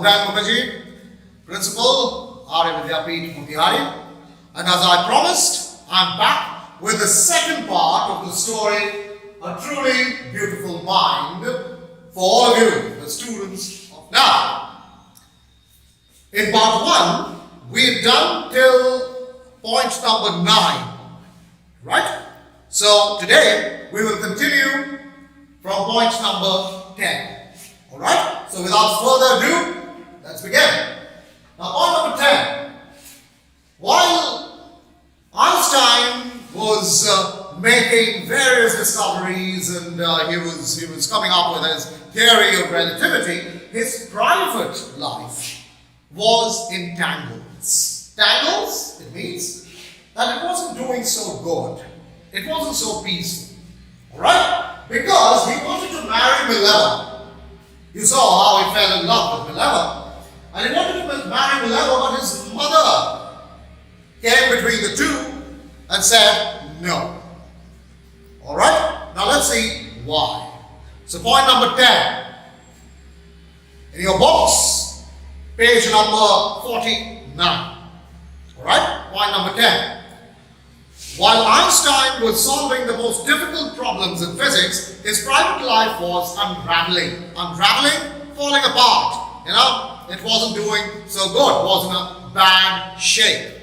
Bhutan Mukherjee, Principal, Arya Vidyapith, Motihari. And as I promised, I'm back with the second part of the story, A Truly Beautiful Mind, for all of you, the students of now. In part 1, we've done till point number 9, right? So today, we will continue from point number 10. Alright? So without further ado, let's begin. Now point number 10. While Einstein was making various discoveries and he was coming up with his theory of relativity, his private life was in tangles. Tangles, it means that it wasn't doing so good. It wasn't so peaceful. Alright? Because he wanted to marry Mileva. You saw how he fell in love with Mileva. And he wanted to marry Mileva, but his mother came between the two and said no. Alright? Now let's see why. So point number 10. In your books, page number 49. Alright? Point number 10. While Einstein was solving the most difficult problems in physics, his private life was unraveling. Unraveling, falling apart. You know, it wasn't doing so good, was in a bad shape.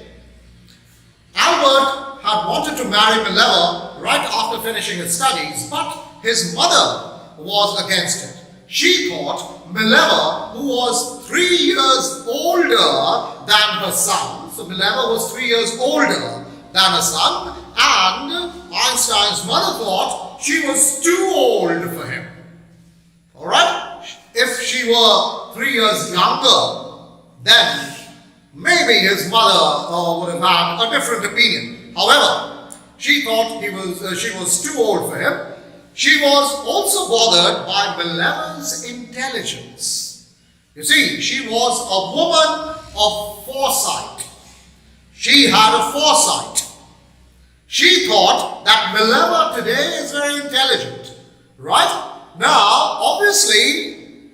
Albert had wanted to marry Mileva right after finishing his studies, but his mother was against it. She thought Mileva, who was 3 years older than her son, so Mileva was 3 years older than her son, and Einstein's mother thought she was too old for him. Alright? If she were 3 years younger, then maybe his mother would have had a different opinion. However, she thought she was too old for him. She was also bothered by Mileva's intelligence. You see, she was a woman of foresight. She had a foresight. She thought that Mileva today is very intelligent, right? Now, obviously,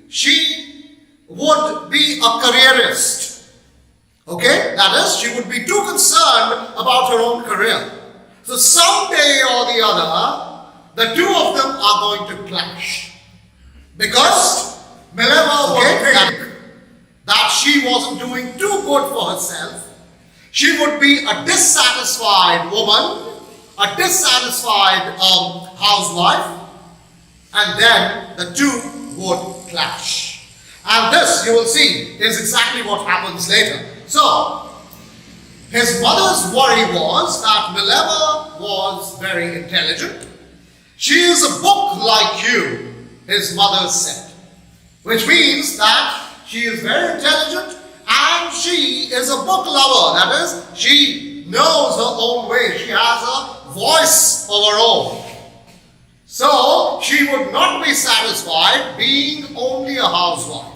she would be a careerist. Okay? That is, she would be too concerned about her own career. So someday or the other, the two of them are going to clash. Because Mileva would think that she wasn't doing too good for herself. She would be a dissatisfied woman, a dissatisfied housewife, and then the two would clash. And this, you will see, is exactly what happens later. So, his mother's worry was that Mileva was very intelligent. She is a book like you, his mother said. Which means that she is very intelligent and she is a book lover. That is, she knows her own way. She has a voice of her own. So, she would not be satisfied being only a housewife.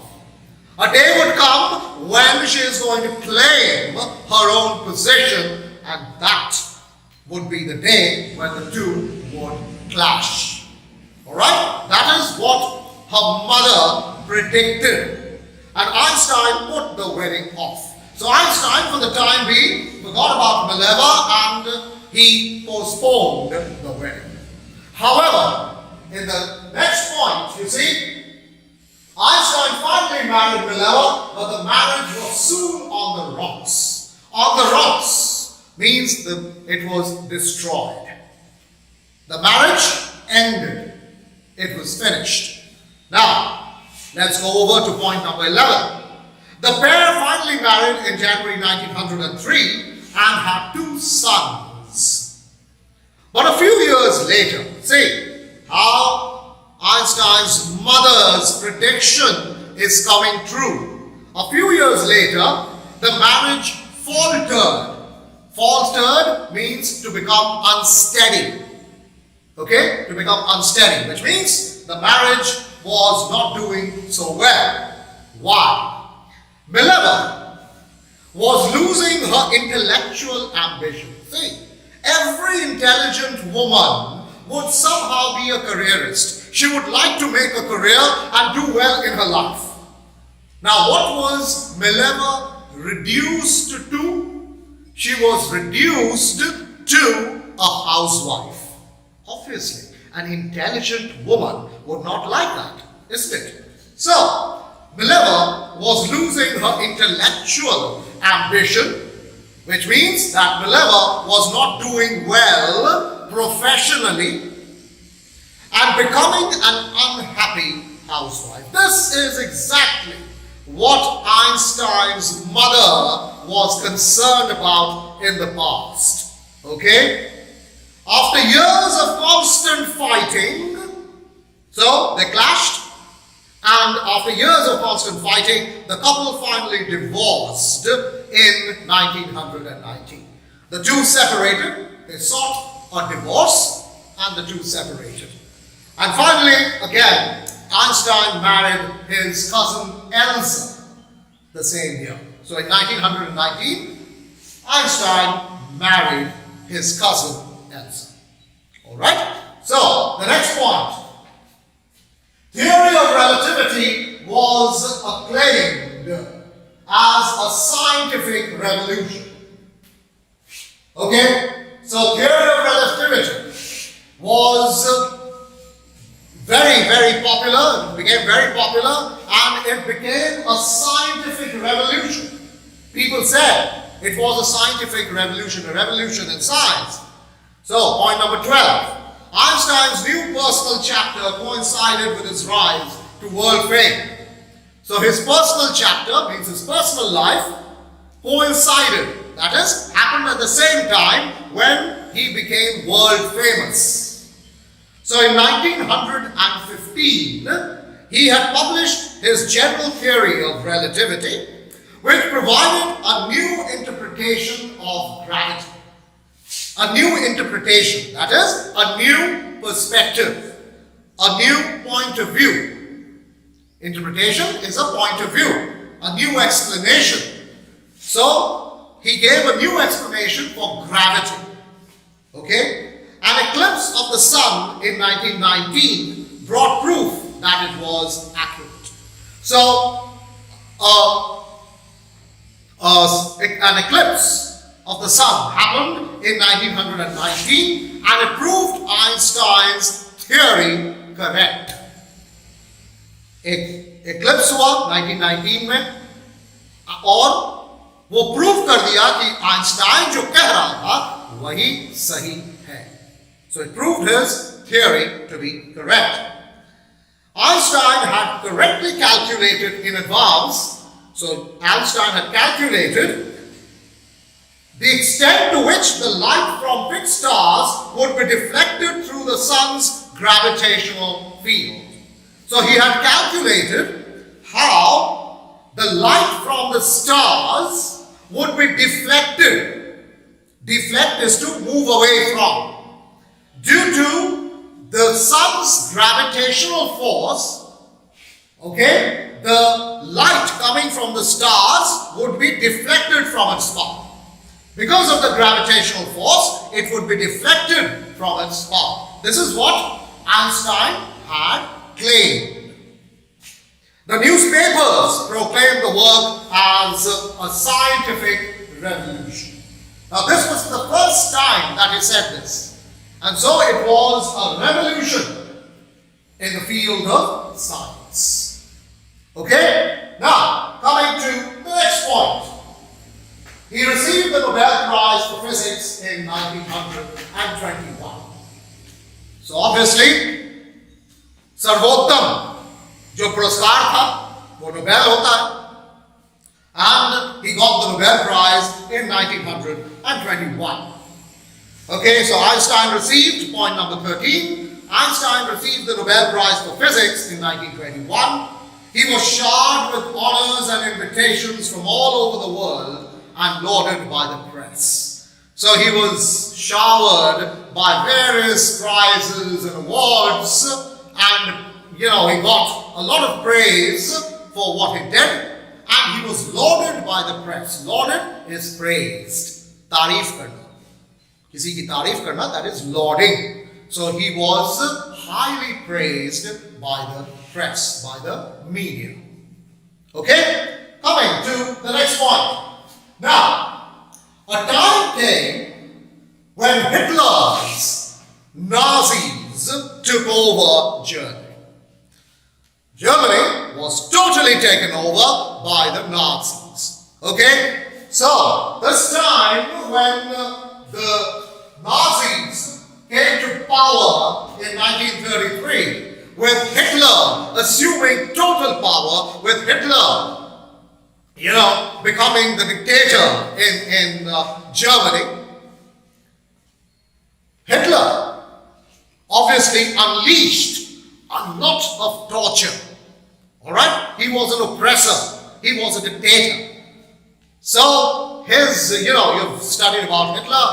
A day would come when she is going to claim her own position, and that would be the day when the two would clash. Alright? That is what her mother predicted. And Einstein put the wedding off. So Einstein, for the time being, forgot about Mileva and he postponed the wedding. However, in the next point, you see, Einstein finally married Mileva, but the marriage was soon on the rocks. On the rocks means it was destroyed. The marriage ended. It was finished. Now, let's go over to point number 11. The pair finally married in January 1903 and had 2 sons. But a few years later, see how Einstein's mother's prediction is coming true. A few years later, the marriage faltered. Faltered means to become unsteady. Okay? To become unsteady, which means the marriage was not doing so well. Why? Mileva was losing her intellectual ambition. See, every intelligent woman would somehow be a careerist. She would like to make a career and do well in her life. Now, what was Mileva reduced to? She was reduced to a housewife. Obviously, an intelligent woman would not like that, isn't it? So, Mileva was losing her intellectual ambition, which means that Mileva was not doing well professionally and becoming an unhappy housewife. This is exactly what Einstein's mother was concerned about in the past. Okay? After years of constant fighting, so they clashed, and after years of constant fighting, the couple finally divorced in 1919. The two separated, they sought a divorce, and the two separated. And finally, again, Einstein married his cousin Elsa the same year. So in 1919, Einstein married his cousin Elsa. Alright? So, the next point. Theory of relativity was acclaimed as a scientific revolution. Okay? So, theory of relativity was very popular. It became very popular, and it became a scientific revolution. People said it was a scientific revolution, a revolution in science. So, point number 12. Einstein's new personal chapter coincided with his rise to world fame. So, his personal chapter, means his personal life, coincided. That is, happened at the same time when he became world famous. So, in 1915, he had published his general theory of relativity, which provided a new interpretation of gravity. A new interpretation, that is, a new perspective, a new point of view. Interpretation is a point of view, a new explanation. So, he gave a new explanation for gravity. Okay? An eclipse of the sun in 1919 brought proof that it was accurate. So, an eclipse of the sun happened in 1919 and it proved Einstein's theory correct. एक eclipse हुआ 1919 में और वो prove कर दिया कि Einstein जो कह रहा था वही सही है. So it proved his theory to be correct. Einstein had correctly calculated in advance. So Einstein had calculated the extent to which the light from fixed stars would be deflected through the sun's gravitational field. So he had calculated how the light from the stars would be deflected. Deflect is to move away from. Due to the sun's gravitational force, okay, the light coming from the stars would be deflected from its path. Because of the gravitational force, it would be deflected from its path. This is what Einstein had claimed. The newspapers proclaimed the work as a scientific revolution. Now, this was the first time that he said this. And so it was a revolution in the field of science. Okay? Now, coming to the next point. He received the Nobel Prize for Physics in 1921. So obviously, सर्वोत्तम जो पुरस्कार था वो Nobel होता है. And he got the Nobel Prize in 1921. Okay, so Einstein received, point number 13, Einstein received the Nobel Prize for Physics in 1921. He was showered with honors and invitations from all over the world and lauded by the press. So he was showered by various prizes and awards, and he got a lot of praise for what he did, and he was lauded by the press. Lauded is praised. Tareef karna. Kisi ki tareef karna, that is lauding. So he was highly praised by the press, by the media. Okay? Coming to the next point. Now, a time came when Hitler's Nazis took over Germany. Germany was totally taken over by the Nazis. Okay? So, this time when the Nazis came to power in 1933, with Hitler assuming total power, with Hitler, becoming the dictator in Germany, Hitler obviously unleashed a lot of torture. Alright? He was an oppressor. He was a dictator. So, you've studied about Hitler,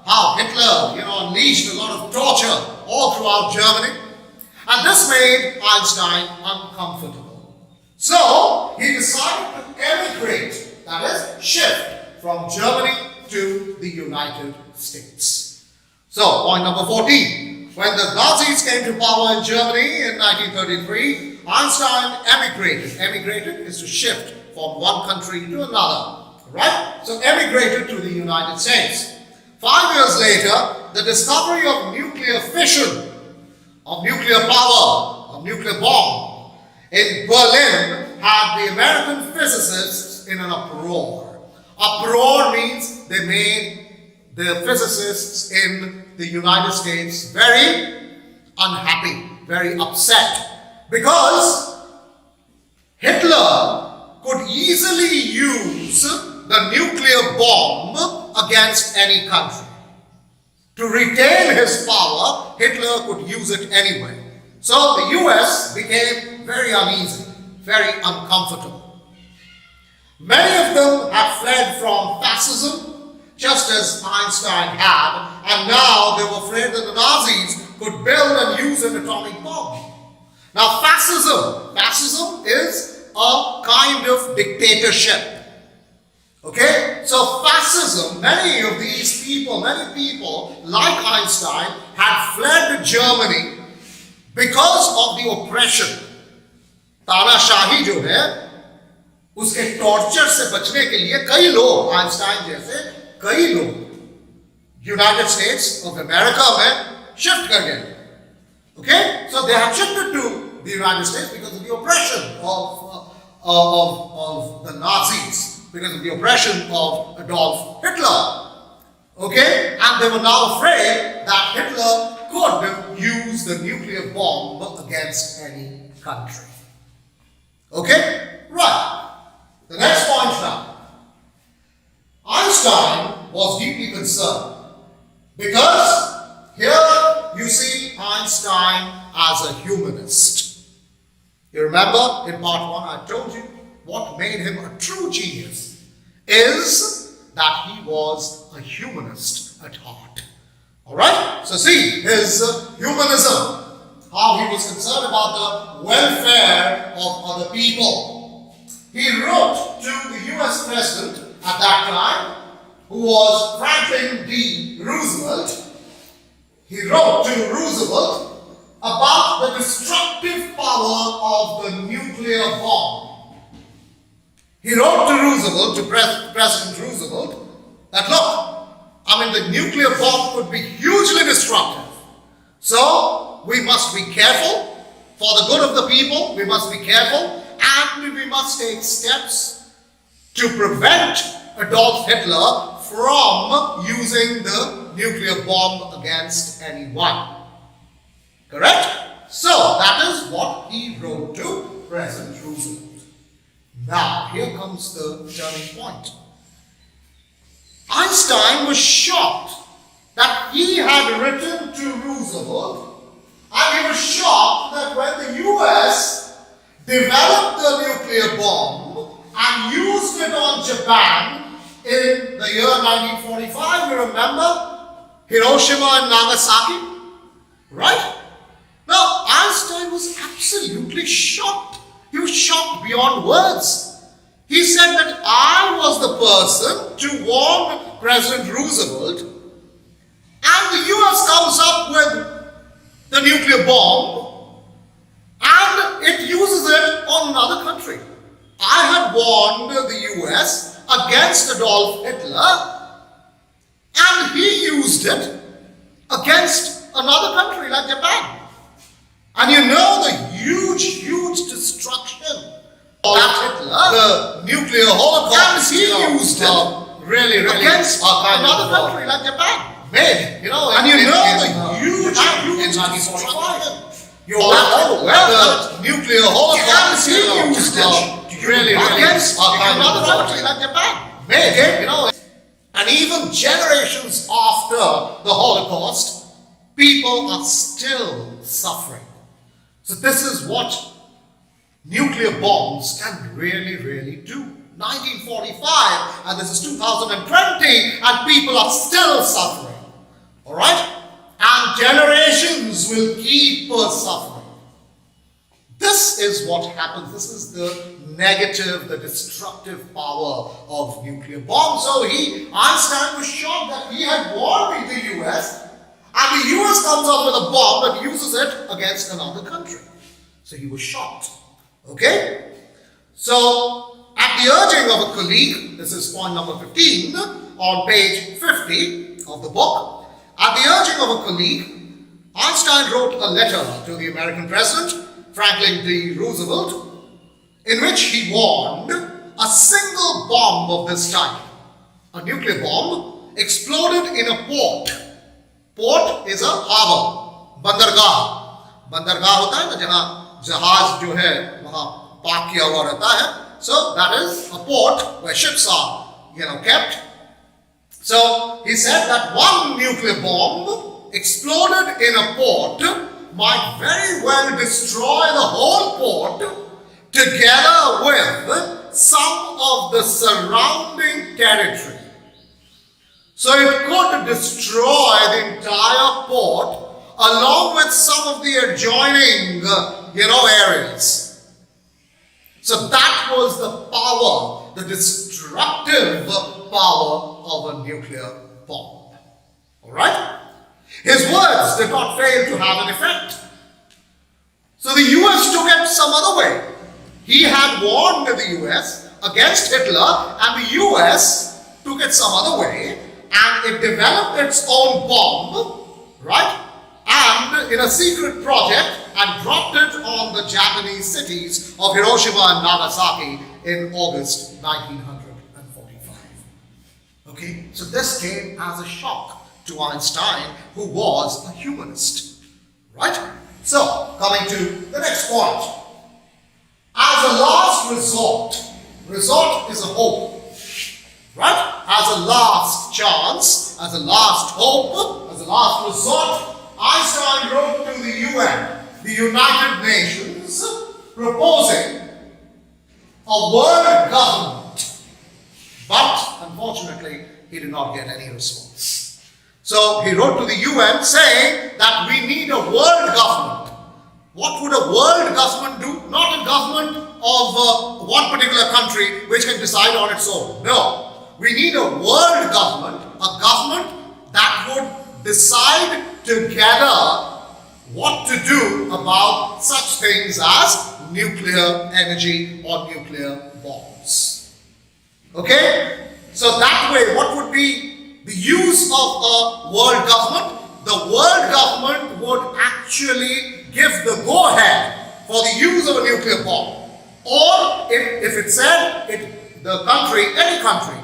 how Hitler, unleashed a lot of torture all throughout Germany. And this made Einstein uncomfortable. So, he decided to emigrate, that is, shift from Germany to the United States. So, point number 14. When the Nazis came to power in Germany in 1933, Einstein emigrated. Emigrated is to shift from one country to another. Right? So emigrated to the United States. 5 years later, the discovery of nuclear fission, of nuclear power, of nuclear bomb in Berlin had the American physicists in an uproar. Uproar means they made the physicists in the United States very unhappy, very upset, because Hitler could easily use the nuclear bomb against any country. To retain his power, Hitler could use it anyway. So the US became very uneasy, very uncomfortable. Many of them had fled from fascism, just as Einstein had, and now they were afraid that the Nazis could build and use an atomic bomb. Now fascism is a kind of dictatorship. Okay, so fascism, many people like Einstein had fled to Germany because of the oppression. तानाशाही जो है, उसके torture से बचने के लिए कई लोग, आइंस्टाइन जैसे कई लोग यूनाइटेड स्टेट्स ऑफ अमेरिका में शिफ्ट कर गए. Okay, so they had shifted to the United States because of the oppression of the Nazis. Because of the oppression of Adolf Hitler. Okay? And they were now afraid that Hitler could use the nuclear bomb against any country. Okay? Right. The next point now. Einstein was deeply concerned because here you see Einstein as a humanist. You remember in part 1 I told you what made him a true genius is that he was a humanist at heart. Alright? So see, his humanism, how he was concerned about the welfare of other people. He wrote to the US president at that time, who was Franklin D. Roosevelt. He wrote to Roosevelt about the destructive power of the nuclear bomb. He wrote to Roosevelt, to President Roosevelt, that look, the nuclear bomb could be hugely destructive. So, we must be careful. For the good of the people, we must be careful. And we must take steps to prevent Adolf Hitler from using the nuclear bomb against anyone. Correct? So, that is what he wrote to President Roosevelt. Now, here comes the turning point. Einstein was shocked that he had written to Roosevelt, and he was shocked that when the US developed the nuclear bomb and used it on Japan in the year 1945, you remember? Hiroshima and Nagasaki? Right? Now, Einstein was absolutely shocked. He was shocked beyond words. He said that I was the person to warn President Roosevelt, and the US comes up with the nuclear bomb and it uses it on another country. I had warned the US against Adolf Hitler, and he used it against another country like Japan. And you know the huge destruction of Hitler, the nuclear holocaust, he used it really against another country like Japan. Made, you know, and you know the huge destruction. You're the nuclear holocaust, he used it really against another country like Japan. Made, you know, and even generations after the Holocaust, people are still suffering. So this is what nuclear bombs can really do. 1945, and this is 2020, and people are still suffering. Alright? And generations will keep suffering. This is what happens. This is the negative, the destructive power of nuclear bombs. So Einstein was shocked that he had warned the US, and the US comes up with a bomb and uses it against another country. So he was shocked. Okay? So, at the urging of a colleague, this is point number 15 on page 50 of the book. At the urging of a colleague, Einstein wrote a letter to the American President, Franklin D. Roosevelt, in which he warned a single bomb of this type, a nuclear bomb, exploded in a port. Port is a harbor, bandargah. Bandargah होता है ना जहाँ जहाज जो है वहाँ park किया हुआ रहता है. So that is a port where ships are, kept. So he said that one nuclear bomb exploded in a port might very well destroy the whole port together with some of the surrounding territory. So it could destroy the entire port along with some of the adjoining, areas. So that was the power, the destructive power of a nuclear bomb. Alright? His words did not fail to have an effect. So the US took it some other way. He had warned the US against Hitler, and the US took it some other way, and it developed its own bomb, right? And in a secret project, and dropped it on the Japanese cities of Hiroshima and Nagasaki in August 1945. Okay, so this came as a shock to Einstein, who was a humanist. Right? So, coming to the next point. As a last resort is a hope. Right? As a last chance, as a last hope, as a last resort, Einstein wrote to the UN, the United Nations, proposing a world government. But, unfortunately, he did not get any response. So, he wrote to the UN saying that we need a world government. What would a world government do? Not a government of one particular country which can decide on its own. No. We need a world government, a government that would decide together what to do about such things as nuclear energy or nuclear bombs. Okay? So that way, what would be the use of a world government? The world government would actually give the go-ahead for the use of a nuclear bomb. Or if it said the country, any country,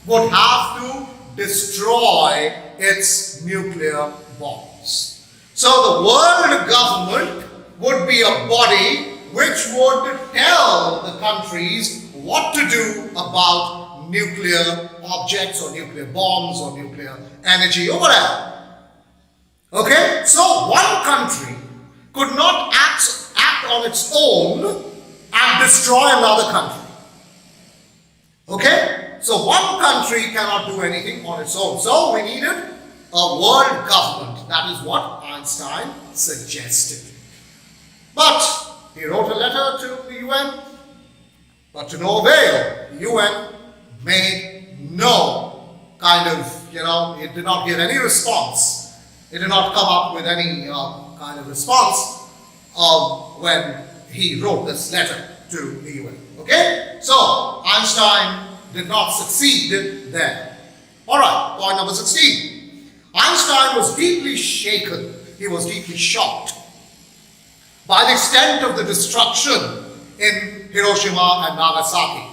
would have to destroy its nuclear bombs. So the world government would be a body which would tell the countries what to do about nuclear objects or nuclear bombs or nuclear energy or whatever. Okay? So one country could not act on its own and destroy another country. Okay? So one country cannot do anything on its own. So we needed a world government. That is what Einstein suggested. But he wrote a letter to the UN, but to no avail. The UN made no kind of, it did not give any response. It did not come up with any kind of response when he wrote this letter to the UN. Okay? So, Einstein did not succeed there. Alright, point number 16. Einstein was deeply shaken. He was deeply shocked by the extent of the destruction in Hiroshima and Nagasaki.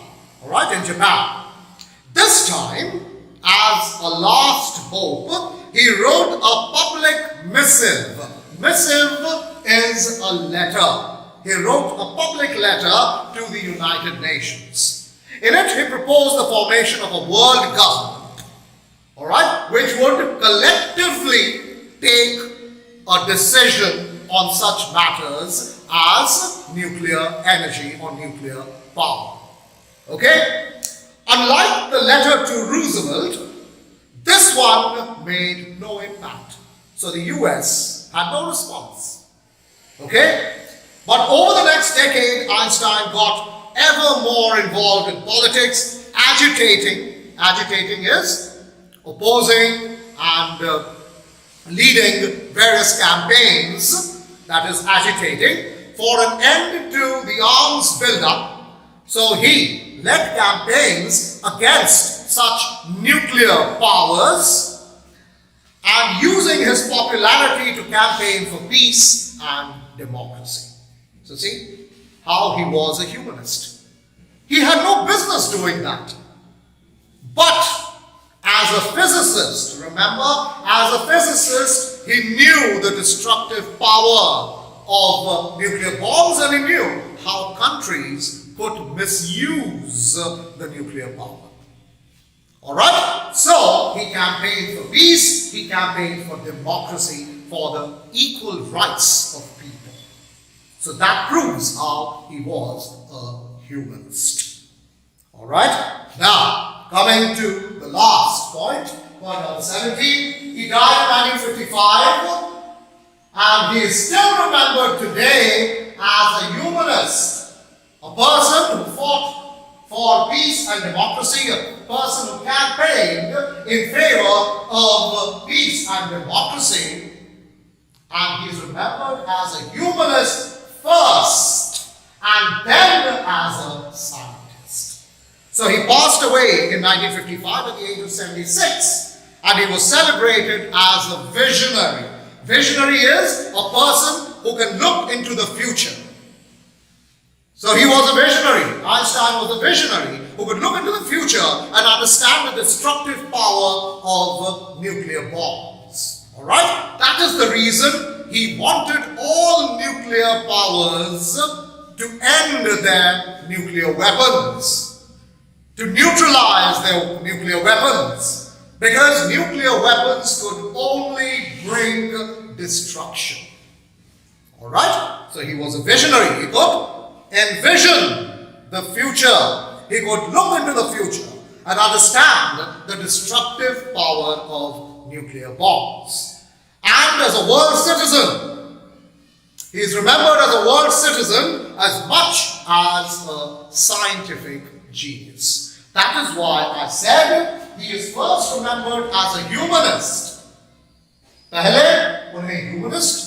Alright, in Japan. This time, as a last hope, he wrote a public missive. Missive is a letter. He wrote a public letter to the United Nations. In it, he proposed the formation of a world government, alright, which would collectively take a decision on such matters as nuclear energy or nuclear power. Okay? Unlike the letter to Roosevelt, this one made no impact. So the US had no response. Okay? But over the next decade, Einstein got ever more involved in politics, agitating. Agitating is opposing and leading various campaigns, that is agitating, for an end to the arms buildup. So he led campaigns against such nuclear powers and using his popularity to campaign for peace and democracy. So see how he was a humanist. He had no business doing that. But as a physicist, remember, as a physicist, he knew the destructive power of nuclear bombs, and he knew how countries could misuse the nuclear power. Alright? So, he campaigned for peace, he campaigned for democracy, for the equal rights of people. So that proves how he was a humanist. Alright? Now, coming to the last point, point number 17. He died in 1955 and he is still remembered today as a humanist, a person who fought for peace and democracy, a person who campaigned in favor of peace and democracy, and he is remembered as a humanist first and then as a scientist. So he passed away in 1955 at the age of 76, and he was celebrated as a visionary. Visionary is a person who can look into the future. So he was a visionary. Einstein was a visionary who could look into the future and understand the destructive power of nuclear bombs. Alright? That is the reason he wanted all nuclear powers to end their nuclear weapons, to neutralize their nuclear weapons, because nuclear weapons could only bring destruction. Alright? So he was a visionary. He could envision the future. He could look into the future and understand the destructive power of nuclear bombs. And as a world citizen, he is remembered as a world citizen as much as a scientific genius. That is why I said he is first remembered as a humanist. पहले उन्हें humanist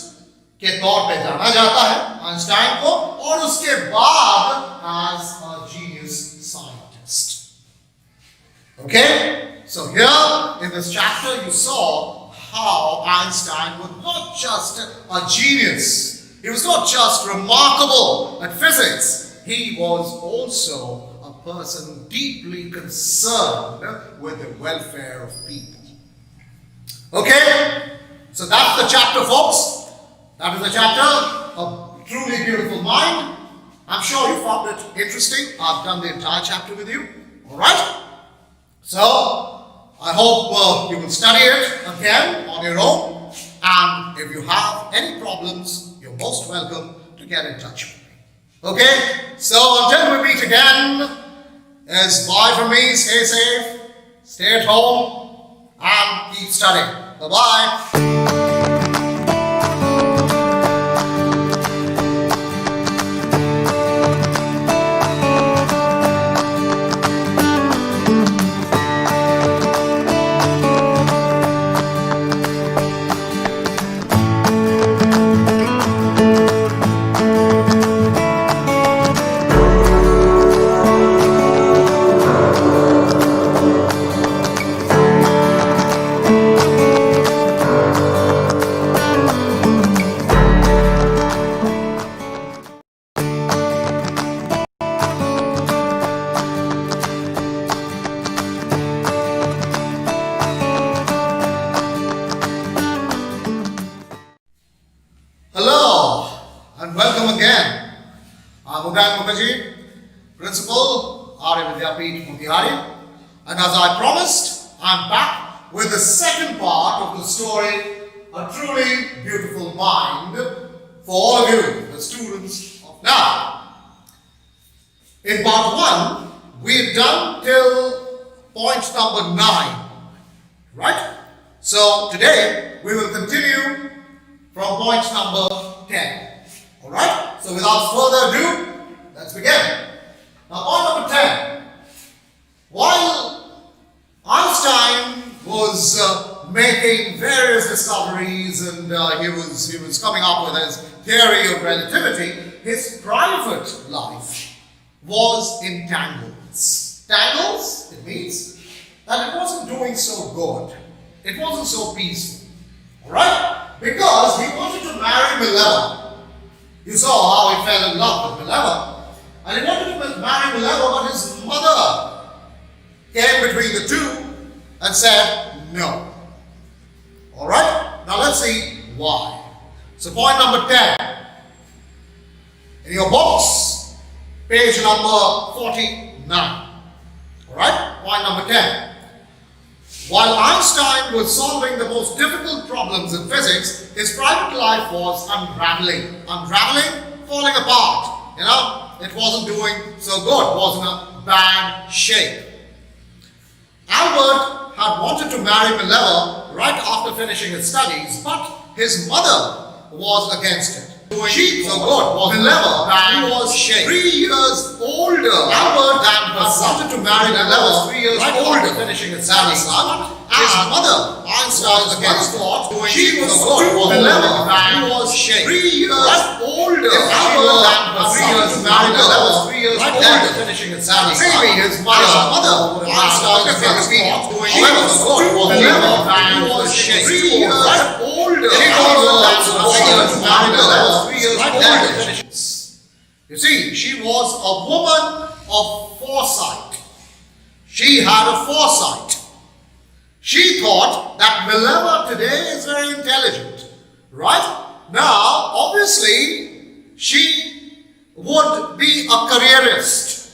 के तौर पे जाना जाता है Einstein को, और उसके बाद as a genius scientist. Okay? So here in this chapter you saw how Einstein was not just a genius. He was not just remarkable at physics. He was also a person deeply concerned with the welfare of people. Okay? So that's the chapter, folks. That is the chapter, A Truly Beautiful Mind. I'm sure you found it interesting. I've done the entire chapter with you. Alright? So, I hope you will study it again on your own. And if you have any problems, you're most welcome to get in touch with me. Okay? So, until we meet again, it's bye from me. Stay safe, stay at home, and keep studying. Bye-bye. Mukherjee, Principal, Arya Vidyapith, Motihari. And as I promised, I'm back with the second part of the story, A Truly Beautiful Mind, for all of you, the students of now. In part 1, we've done till point number 9, right? So today, we will continue from point number 10. Alright? So without further ado, let's begin. Now point number 10. While Einstein was making various discoveries and he was coming up with his theory of relativity, his private life was in tangles. Tangles, it means that it wasn't doing so good. It wasn't so peaceful. Alright? Because he wanted to marry Mileva. You saw how he fell in love with Mileva. And he wanted to marry Mileva, but his mother came between the two and said no. Alright? Now let's see why. So point number 10. In your books, page number 49. Alright? Point number 10. While Einstein was solving the most difficult problems in physics, his private life was unraveling. Unraveling, falling apart. You know, it wasn't doing so good, was in a bad shape. Albert had wanted to marry Mileva right after finishing his studies, but his mother was against it. She so good was Mileva, he was 3 years older. Albert had wanted to marry Mileva 3 years older, finishing his studies. His mother, Einstein's against thought, she was so good was Mileva, he was 3 years older. Albert had 3 years to marry Mileva 3 years older, finishing his studies. Maybe his mother, Einstein's against thought, she was so good was Mileva, he was 3 years older. You see, she was a woman of foresight. She had a foresight. She thought that Mileva today is very intelligent, right? Now, obviously, she would be a careerist.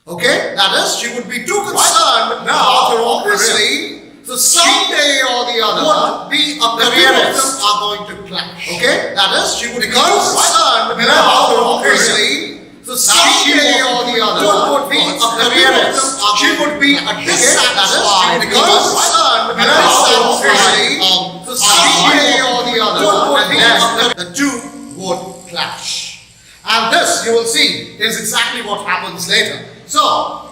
Okay? That is, she would be too concerned now, obviously, so someday or the other would be a careerist are going to clash. Okay? That is, she would be concerned now, obviously, so someday or the other would be a careerist. She would be a dissatisfied because now, obviously, so someday or the other would be the two would clash. And this, you will see, is exactly what happens later. So,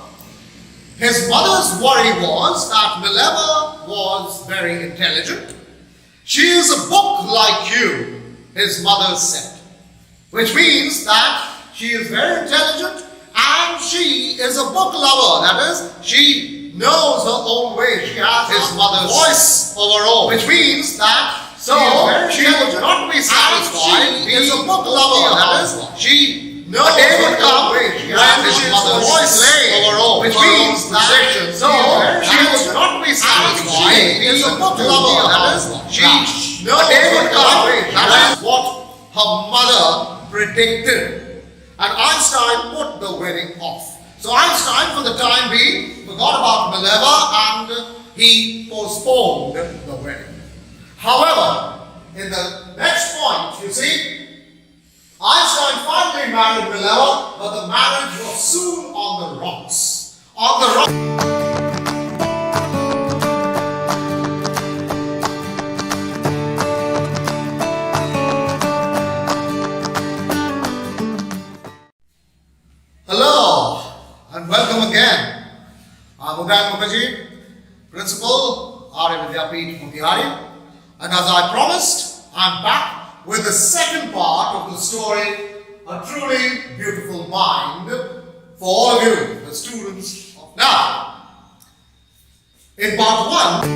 his mother's worry was that Mileva was very intelligent. She is a book like you, his mother said. Which means that she is very intelligent and she is a book lover. That is, she knows her own way. She has his mother's voice of her own. Which means that she would not be satisfied. She is a book lover. That is, a day would come when his mother's voice of her own, which means that she would not be satisfied. She is a book lover. That is, a day would come when that is what her mother predicted. And Einstein put the wedding off. So Einstein, for the time being, forgot about Mileva and he postponed the wedding. However, in the next point, you see, Einstein finally married Mileva, but the marriage was soon on the rocks. On the rocks. Hello and welcome again. I'm Untitled Mukherjee, Principal, Arya Vidyapith, Motihari. And as I promised, I'm back with the second part of the story, A Truly Beautiful Mind, for all of you, the students of now. In part 1,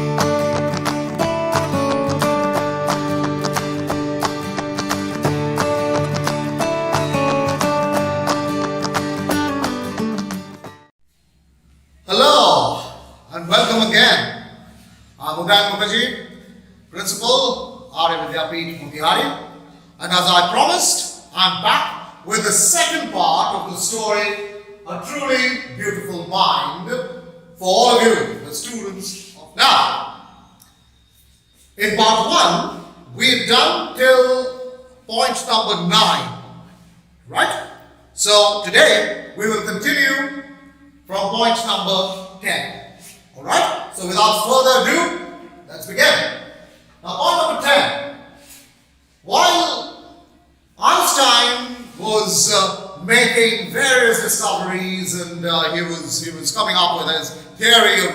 hello and welcome again. I'm Untitled Mukherjee, Principal, Arya Vidyapith, Motihari. And as I promised, I'm back with the second part of the story, A Truly Beautiful Mind, for all of you, the students of now. In part 1, we've done till point number 9, right? So today, we will continue from point number 10. Alright? So without further ado, let's begin. Now point number 10. While Einstein was making various discoveries and he was coming up with his theory of